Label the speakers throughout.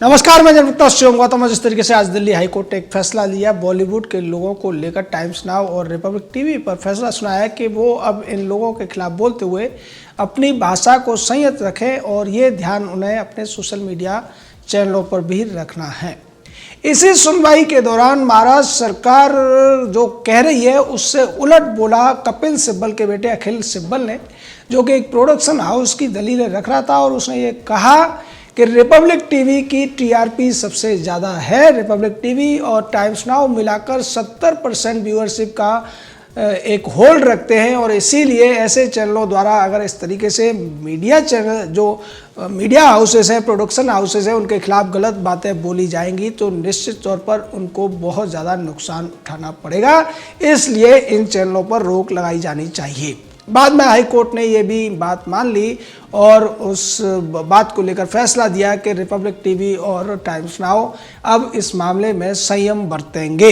Speaker 1: नमस्कार, मैं जनमुक्ता शिवम गौतम। जिस तरीके से आज दिल्ली हाईकोर्ट ने एक फैसला लिया बॉलीवुड के लोगों को लेकर, टाइम्स नाउ और रिपब्लिक टीवी पर फैसला सुनाया कि वो अब इन लोगों के खिलाफ बोलते हुए अपनी भाषा को संयत रखें और ये ध्यान उन्हें अपने सोशल मीडिया चैनलों पर भी रखना है। इसी सुनवाई के दौरान महाराष्ट्र सरकार जो कह रही है उससे उलट बोला कपिल सिब्बल के बेटे अखिल सिब्बल ने, जो कि एक प्रोडक्शन हाउस की दलीलें रख रहा था और उसने ये कहा कि रिपब्लिक टीवी की टीआरपी सबसे ज़्यादा है। रिपब्लिक टीवी और टाइम्स नाउ मिलाकर 70% व्यूअरशिप का एक होल्ड रखते हैं और इसीलिए ऐसे चैनलों द्वारा अगर इस तरीके से मीडिया चैनल जो मीडिया हाउसेस हैं, प्रोडक्शन हाउसेस हैं, उनके खिलाफ गलत बातें बोली जाएंगी तो निश्चित तौर पर उनको बहुत ज़्यादा नुकसान उठाना पड़ेगा। इसलिए इन चैनलों पर रोक लगाई जानी चाहिए। बाद में हाई कोर्ट ने ये भी बात मान ली और उस बात को लेकर फैसला दिया कि रिपब्लिक टीवी और टाइम्स नाउ अब इस मामले में संयम बरतेंगे।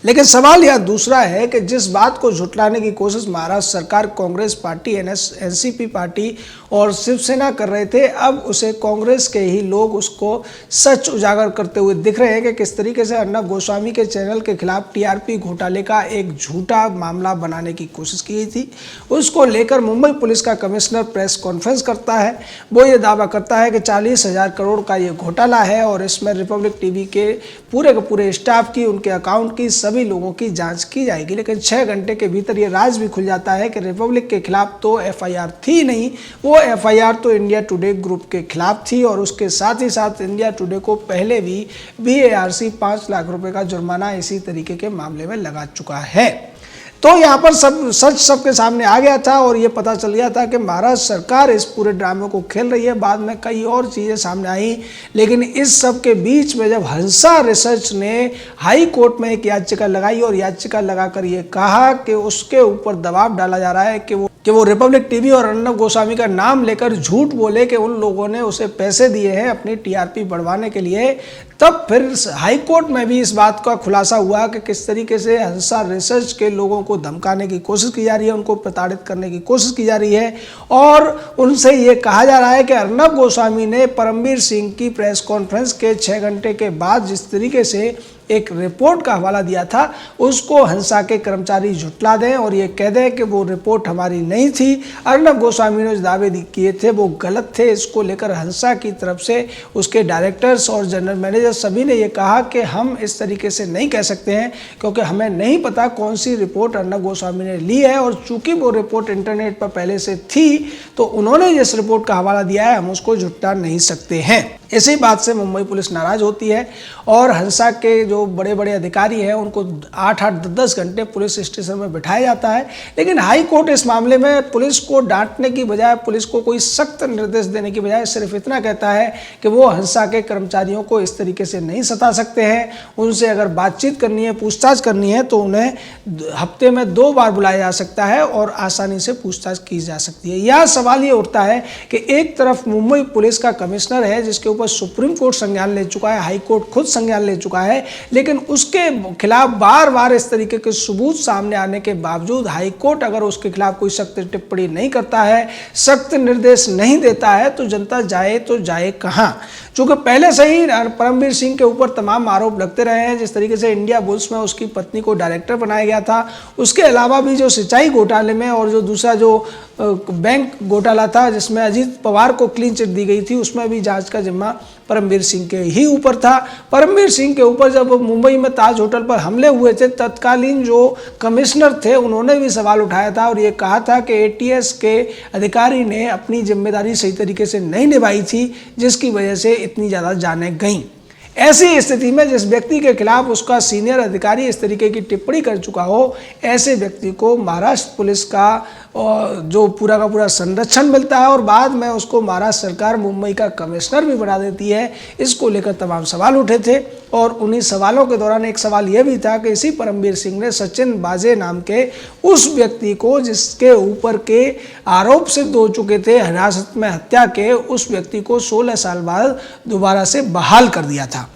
Speaker 1: लेकिन सवाल यह दूसरा है कि जिस बात को झुटलाने की कोशिश महाराष्ट्र सरकार, कांग्रेस पार्टी, एनसीपी पार्टी और शिवसेना कर रहे थे, अब उसे कांग्रेस के ही लोग उसको सच उजागर करते हुए दिख रहे हैं कि किस तरीके से अर्नब गोस्वामी के चैनल के खिलाफ टीआरपी घोटाले का एक झूठा मामला बनाने की कोशिश की गई थी। उसको लेकर मुंबई पुलिस का कमिश्नर प्रेस कॉन्फ्रेंस करता है। वो ये दावा करता है कि 40,000 करोड़ का ये घोटाला है और इसमें रिपब्लिक टीवी के पूरे स्टाफ की, उनके अकाउंट की, सभी लोगों की जांच की जाएगी। लेकिन 6 घंटे के भीतर ये राज भी खुल जाता है कि रिपब्लिक के खिलाफ तो एफआईआर थी नहीं, वो एफआईआर तो इंडिया टुडे ग्रुप के खिलाफ थी और उसके साथ ही साथ इंडिया टुडे को पहले भी बीएआरसी 5 लाख रुपए का जुर्माना इसी तरीके के मामले में लगा चुका है। तो यहाँ पर सब सच सबके सामने आ गया था और ये पता चल गया था कि महाराष्ट्र सरकार इस पूरे ड्रामे को खेल रही है। बाद में कई और चीज़ें सामने आई, लेकिन इस सब के बीच में जब हंसा रिसर्च ने हाई कोर्ट में एक याचिका लगाई और याचिका लगाकर ये कहा कि उसके ऊपर दबाव डाला जा रहा है कि वो रिपब्लिक टीवी और अर्नब गोस्वामी का नाम लेकर झूठ बोले कि उन लोगों ने उसे पैसे दिए हैं अपनी टीआरपी बढ़वाने के लिए, तब फिर हाई कोर्ट में भी इस बात का खुलासा हुआ कि किस तरीके से हंसा रिसर्च के लोगों को धमकाने की कोशिश की जा रही है, उनको प्रताड़ित करने की कोशिश की जा रही है और उनसे ये कहा जा रहा है कि अर्नब गोस्वामी ने परमवीर सिंह की प्रेस कॉन्फ्रेंस के 6 घंटे के बाद जिस तरीके से एक रिपोर्ट का हवाला दिया था उसको हंसा के कर्मचारी झुटला दें और ये कह दें कि वो रिपोर्ट हमारी नहीं थी, अर्नब गोस्वामी ने जो दावे किए थे वो गलत थे। इसको लेकर हंसा की तरफ से उसके डायरेक्टर्स और जनरल मैनेजर सभी ने ये कहा कि हम इस तरीके से नहीं कह सकते हैं क्योंकि हमें नहीं पता कौन सी रिपोर्ट अर्नब गोस्वामी ने ली है और चूंकि वो रिपोर्ट इंटरनेट पर पहले से थी तो उन्होंने जिस रिपोर्ट का हवाला दिया है हम उसको झुटला नहीं सकते हैं। इसी बात से मुंबई पुलिस नाराज होती है और हंसा के जो बड़े बड़े अधिकारी हैं उनको 8-8, 10 घंटे पुलिस स्टेशन में बिठाया जाता है। लेकिन हाई कोर्ट इस मामले में पुलिस को डांटने की बजाय, पुलिस को कोई सख्त निर्देश देने की बजाय सिर्फ इतना कहता है कि वो हंसा के कर्मचारियों को इस तरीके से नहीं सता सकते हैं। उनसे अगर बातचीत करनी है, पूछताछ करनी है तो उन्हें हफ्ते में 2 बार बुलाया जा सकता है और आसानी से पूछताछ की जा सकती है। यह सवाल ये उठता है कि एक तरफ मुंबई पुलिस का कमिश्नर है जिसके ऊपर सुप्रीम कोर्ट संज्ञान ले चुका है, हाई कोर्ट खुद संज्ञान ले चुका है, लेकिन उसके खिलाफ बार बार इस तरीके के सबूत सामने आने के बावजूद हाई कोर्ट अगर उसके खिलाफ कोई सख्त टिप्पणी नहीं करता है, सख्त निर्देश नहीं देता है तो जनता जाए तो जाए कहां। चूंकि पहले से ही परमवीर सिंह के ऊपर तमाम आरोप लगते रहे हैं, जिस तरीके से इंडिया बुल्स में उसकी पत्नी को डायरेक्टर बनाया गया था, उसके अलावा भी जो सिंचाई घोटाले में और जो दूसरा जो बैंक घोटाला था जिसमें अजीत पवार को क्लीन चिट दी गई थी, उसमें भी जांच का जिम्मा परमवीर सिंह के ही ऊपर था। परमवीर सिंह के ऊपर जब मुंबई में ताज होटल पर हमले हुए थे, तत्कालीन जो कमिश्नर थे उन्होंने भी सवाल उठाया था और ये कहा था कि एटीएस के अधिकारी ने अपनी जिम्मेदारी सही तरीके से नहीं निभाई थी, जिसकी वजह से इतनी ज़्यादा जानें गईं। ऐसी स्थिति में जिस व्यक्ति के खिलाफ उसका सीनियर अधिकारी इस तरीके की टिप्पणी कर चुका हो, ऐसे व्यक्ति को महाराष्ट्र पुलिस का जो पूरा का पूरा संरक्षण मिलता है और बाद में उसको महाराष्ट्र सरकार मुंबई का कमिश्नर भी बना देती है। इसको लेकर तमाम सवाल उठे थे और उन्हीं सवालों के दौरान एक सवाल यह भी था कि इसी परमवीर सिंह ने सचिन बाजे नाम के उस व्यक्ति को, जिसके ऊपर के आरोप सिद्ध हो चुके थे हिरासत में हत्या के, उस व्यक्ति को 16 साल बाद दोबारा से बहाल कर दिया था।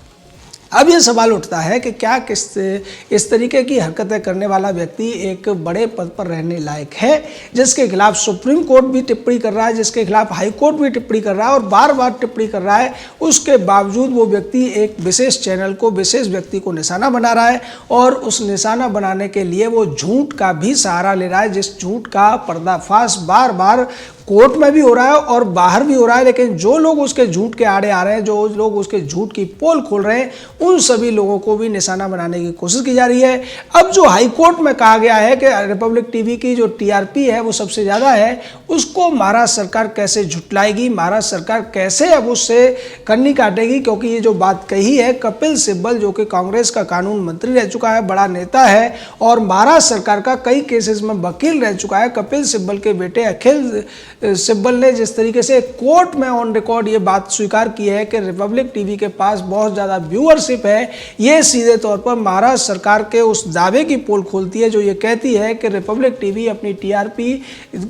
Speaker 1: अब ये सवाल उठता है कि क्या इस तरीके की हरकतें करने वाला व्यक्ति एक बड़े पद पर रहने लायक है, जिसके खिलाफ सुप्रीम कोर्ट भी टिप्पणी कर रहा है, जिसके खिलाफ हाई कोर्ट भी टिप्पणी कर रहा है और बार बार टिप्पणी कर रहा है, उसके बावजूद वो व्यक्ति एक विशेष चैनल को, विशेष व्यक्ति को निशाना बना रहा है और उस निशाना बनाने के लिए वो झूठ का भी सहारा ले रहा है, जिस झूठ का पर्दाफाश बार बार कोर्ट में भी हो रहा है और बाहर भी हो रहा है। लेकिन जो लोग उसके झूठ के आड़े आ रहे हैं, जो लोग उसके झूठ की पोल खोल रहे हैं, उन सभी लोगों को भी निशाना बनाने की कोशिश की जा रही है। अब जो हाई कोर्ट में कहा गया है कि रिपब्लिक टीवी की जो टीआरपी है वो सबसे ज़्यादा है, उसको महाराष्ट्र सरकार कैसे झुटलाएगी, महाराष्ट्र सरकार कैसे अब उससे कन्नी काटेगी, क्योंकि ये जो बात कही है कपिल सिब्बल, जो कि कांग्रेस का कानून मंत्री रह चुका है, बड़ा नेता है और महाराष्ट्र सरकार का कई केसेस में वकील रह चुका है। कपिल सिब्बल के बेटे अखिल सिब्बल ने जिस तरीके से कोर्ट में ऑन रिकॉर्ड ये बात स्वीकार की है कि रिपब्लिक टीवी के पास बहुत ज़्यादा व्यूअरशिप है, ये सीधे तौर पर महाराष्ट्र सरकार के उस दावे की पोल खोलती है जो ये कहती है कि रिपब्लिक टीवी अपनी टीआरपी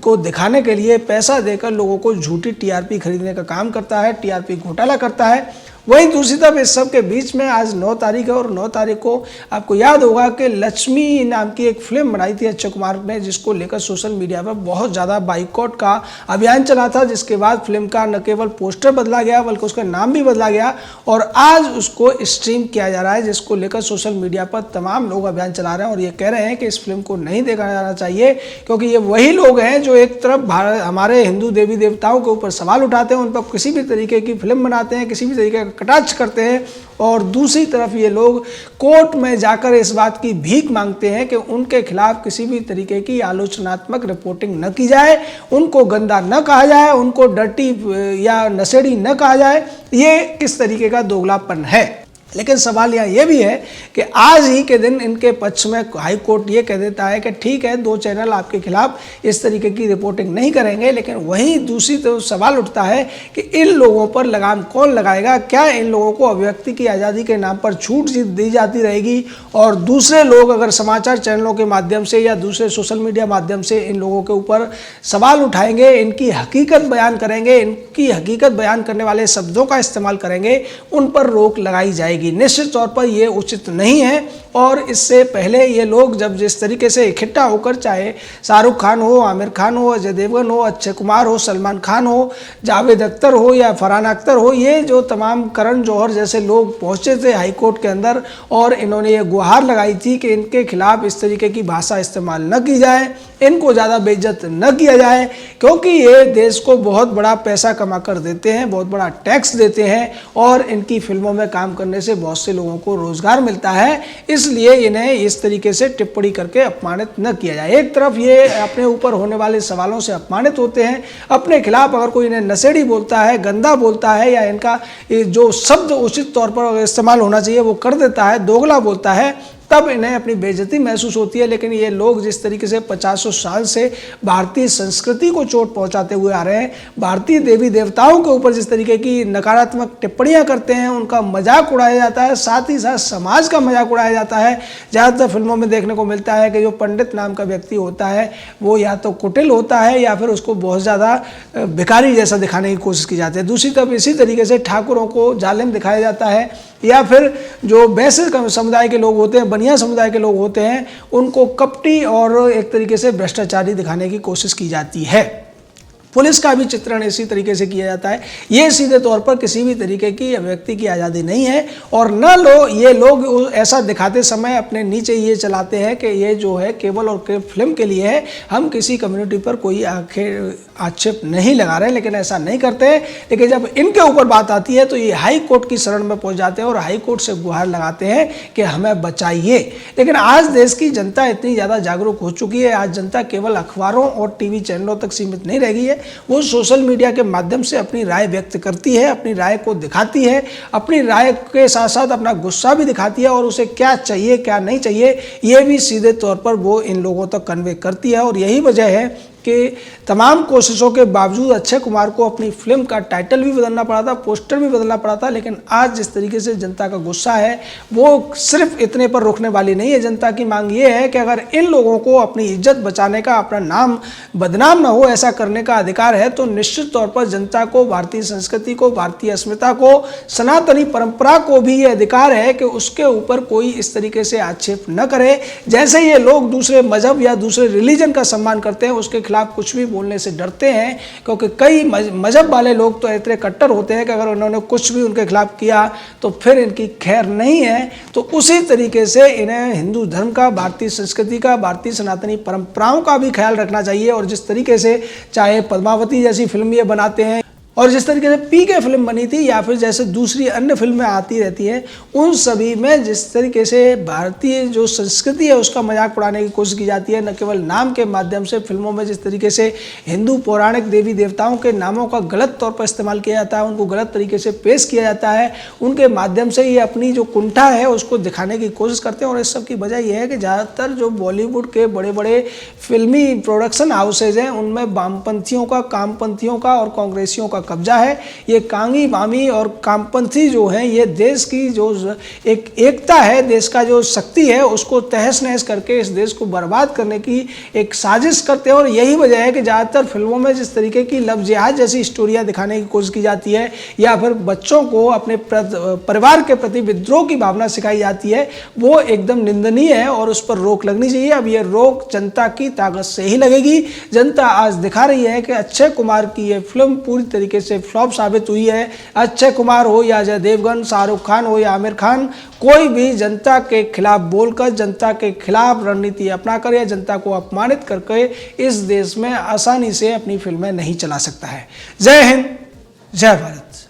Speaker 1: को दिखाने के लिए पैसा देकर लोगों को झूठी टीआरपी खरीदने का काम करता है, टीआरपी घोटाला करता है। वहीं दूसरी तरफ इस सब के बीच में आज 9 तारीख है और 9 तारीख को आपको याद होगा कि लक्ष्मी नाम की एक फिल्म बनाई थी अक्षय कुमार ने, जिसको लेकर सोशल मीडिया पर बहुत ज़्यादा बाइकआउट का अभियान चला था, जिसके बाद फिल्म का न केवल पोस्टर बदला गया बल्कि उसका नाम भी बदला गया और आज उसको स्ट्रीम किया जा रहा है, जिसको लेकर सोशल मीडिया पर तमाम लोग अभियान चला रहे हैं और ये कह रहे हैं कि इस फिल्म को नहीं देखा जाना चाहिए, क्योंकि ये वही लोग हैं जो एक तरफ हमारे हिंदू देवी देवताओं के ऊपर सवाल उठाते हैं, उन पर किसी भी तरीके की फिल्म बनाते हैं, किसी भी तरीके कटाक्ष करते हैं और दूसरी तरफ ये लोग कोर्ट में जाकर इस बात की भीख मांगते हैं कि उनके खिलाफ किसी भी तरीके की आलोचनात्मक रिपोर्टिंग न की जाए, उनको गंदा न कहा जाए, उनको डर्टी या नशेड़ी न कहा जाए। ये किस तरीके का दोगलापन है। लेकिन सवाल यहाँ ये भी है कि आज ही के दिन इनके पक्ष में हाई कोर्ट ये कह देता है कि ठीक है, 2 चैनल आपके खिलाफ इस तरीके की रिपोर्टिंग नहीं करेंगे, लेकिन वहीं दूसरी तरफ सवाल उठता है कि इन लोगों पर लगाम कौन लगाएगा। क्या इन लोगों को अभिव्यक्ति की आज़ादी के नाम पर छूट दी जाती रहेगी और दूसरे लोग अगर समाचार चैनलों के माध्यम से या दूसरे सोशल मीडिया माध्यम से इन लोगों के ऊपर सवाल उठाएंगे, इनकी हकीकत बयान करेंगे, इनकी हकीकत बयान करने वाले शब्दों का इस्तेमाल करेंगे, उन पर रोक लगाई जाएगी। निश्चित तौर पर यह उचित नहीं है और इससे पहले ये लोग जब जिस तरीके से इकट्ठा होकर, चाहे शाहरुख खान हो, आमिर खान हो, अजय देवगन हो, अक्षय कुमार हो, सलमान खान हो, जावेद अख्तर हो या फरहान अख्तर हो, ये जो तमाम करण जौहर जैसे लोग पहुंचे थे हाई कोर्ट के अंदर और इन्होंने ये गुहार लगाई थी कि इनके खिलाफ इस तरीके की भाषा इस्तेमाल न की जाए, इनको ज़्यादा बेइज्जत न किया जाए, क्योंकि ये देश को बहुत बड़ा पैसा कमा कर देते हैं, बहुत बड़ा टैक्स देते हैं और इनकी फिल्मों में काम करने से बहुत से लोगों को रोजगार मिलता है, इसलिए इन्हें इस तरीके से टिप्पणी करके अपमानित न किया जाए। एक तरफ ये अपने ऊपर होने वाले सवालों से अपमानित होते हैं, अपने खिलाफ अगर कोई इन्हें नशेड़ी बोलता है, गंदा बोलता है या इनका जो शब्द उचित तौर पर इस्तेमाल होना चाहिए वो कर देता है, दोगला बोलता है, तब इन्हें अपनी बेइज्जती महसूस होती है। लेकिन ये लोग जिस तरीके से 50 साल से भारतीय संस्कृति को चोट पहुंचाते हुए आ रहे हैं, भारतीय देवी देवताओं के ऊपर जिस तरीके की नकारात्मक टिप्पणियां करते हैं, उनका मजाक उड़ाया जाता है, साथ ही साथ समाज का मजाक उड़ाया जाता है। ज़्यादातर फिल्मों में देखने को मिलता है कि जो पंडित नाम का व्यक्ति होता है वो या तो कुटिल होता है या फिर उसको बहुत ज़्यादा भिखारी जैसा दिखाने की कोशिश की जाती है। दूसरी तरफ इसी तरीके से ठाकुरों को जालिम दिखाया जाता है या फिर जो वैश्य समुदाय के लोग होते हैं, बनिया समुदाय के लोग होते हैं, उनको कपटी और एक तरीके से भ्रष्टाचारी दिखाने की कोशिश की जाती है। पुलिस का भी चित्रण इसी तरीके से किया जाता है। ये सीधे तौर पर किसी भी तरीके की व्यक्ति की आज़ादी नहीं है और न ये लोग ऐसा दिखाते समय अपने नीचे ये चलाते हैं कि ये जो है केवल और केवल फिल्म के लिए है, हम किसी कम्युनिटी पर कोई आक्षेप नहीं लगा रहे हैं, लेकिन ऐसा नहीं करते। लेकिन जब इनके ऊपर बात आती है तो ये हाई कोर्ट की शरण में पहुंच जाते हैं और हाई कोर्ट से गुहार लगाते हैं कि हमें बचाइए। लेकिन आज देश की जनता इतनी ज़्यादा जागरूक हो चुकी है, आज जनता केवल अखबारों और टीवी चैनलों तक सीमित नहीं रह गई है, वो सोशल मीडिया के माध्यम से अपनी राय व्यक्त करती है, अपनी राय को दिखाती है, अपनी राय के साथ साथ अपना गुस्सा भी दिखाती है और उसे क्या चाहिए क्या नहीं चाहिए ये भी सीधे तौर पर वो इन लोगों तक कन्वे करती है। और यही वजह है के तमाम कोशिशों के बावजूद अक्षय कुमार को अपनी फिल्म का टाइटल भी बदलना पड़ा था, पोस्टर भी बदलना पड़ा था। लेकिन आज जिस तरीके से जनता का गुस्सा है वो सिर्फ इतने पर रुकने वाली नहीं है। जनता की मांग ये है कि अगर इन लोगों को अपनी इज्जत बचाने का, अपना नाम बदनाम ना हो, ऐसा करने का अधिकार है तो निश्चित तौर पर जनता को, भारतीय संस्कृति को, भारतीय अस्मिता को, सनातनी परंपरा को भी ये अधिकार है कि उसके ऊपर कोई इस तरीके से आक्षेप न करे। जैसे ये लोग दूसरे मजहब या दूसरे रिलीजन का सम्मान करते हैं उसके खिलाफ कुछ भी बोलने से डरते हैं, क्योंकि कई मजहब वाले लोग तो इतने कट्टर होते हैं कि अगर उन्होंने कुछ भी उनके खिलाफ किया तो फिर इनकी खैर नहीं है। तो उसी तरीके से इन्हें हिंदू धर्म का, भारतीय संस्कृति का, भारतीय सनातनी परंपराओं का भी ख्याल रखना चाहिए। और जिस तरीके से चाहे पद्मावती जैसी फिल्म ये बनाते हैं और जिस तरीके से पीके फिल्म बनी थी या फिर जैसे दूसरी अन्य फिल्में आती रहती हैं, उन सभी में जिस तरीके से भारतीय जो संस्कृति है उसका मजाक उड़ाने की कोशिश की जाती है, न केवल नाम के माध्यम से फिल्मों में जिस तरीके से हिंदू पौराणिक देवी देवताओं के नामों का गलत तौर पर इस्तेमाल किया जाता है, उनको गलत तरीके से पेश किया जाता है, उनके माध्यम से ये अपनी जो कुंठा है उसको दिखाने की कोशिश करते हैं। और इस सब की वजह यह है कि ज़्यादातर जो बॉलीवुड के बड़े बड़े फिल्मी प्रोडक्शन हाउसेज हैं उनमें वामपंथियों का, कामपंथियों का और कांग्रेसियों का कब्जा है। ये कांगी वामी और कामपंथी जो हैं ये देश की जो एक एकता है, देश का जो शक्ति है उसको तहस नहस करके इस देश को बर्बाद करने की एक साजिश करते हैं। और यही वजह है कि ज़्यादातर फिल्मों में जिस तरीके की लव जिहाद जैसी स्टोरियाँ दिखाने की कोशिश की जाती है या फिर बच्चों को अपने परिवार के प्रति विद्रोह की भावना सिखाई जाती है, वो एकदम निंदनीय है और उस पर रोक लगनी चाहिए। अब ये रोक जनता की ताकत से ही लगेगी। जनता आज दिखा रही है कि अक्षय कुमार की ये फिल्म पूरी तरीके से फ्लॉप साबित हुई है। अक्षय कुमार हो या अजय देवगन, शाहरुख खान हो या आमिर खान, कोई भी जनता के खिलाफ बोलकर, जनता के खिलाफ रणनीति अपनाकर या जनता को अपमानित करके इस देश में आसानी से अपनी फिल्में नहीं चला सकता है। जय हिंद, जय भारत।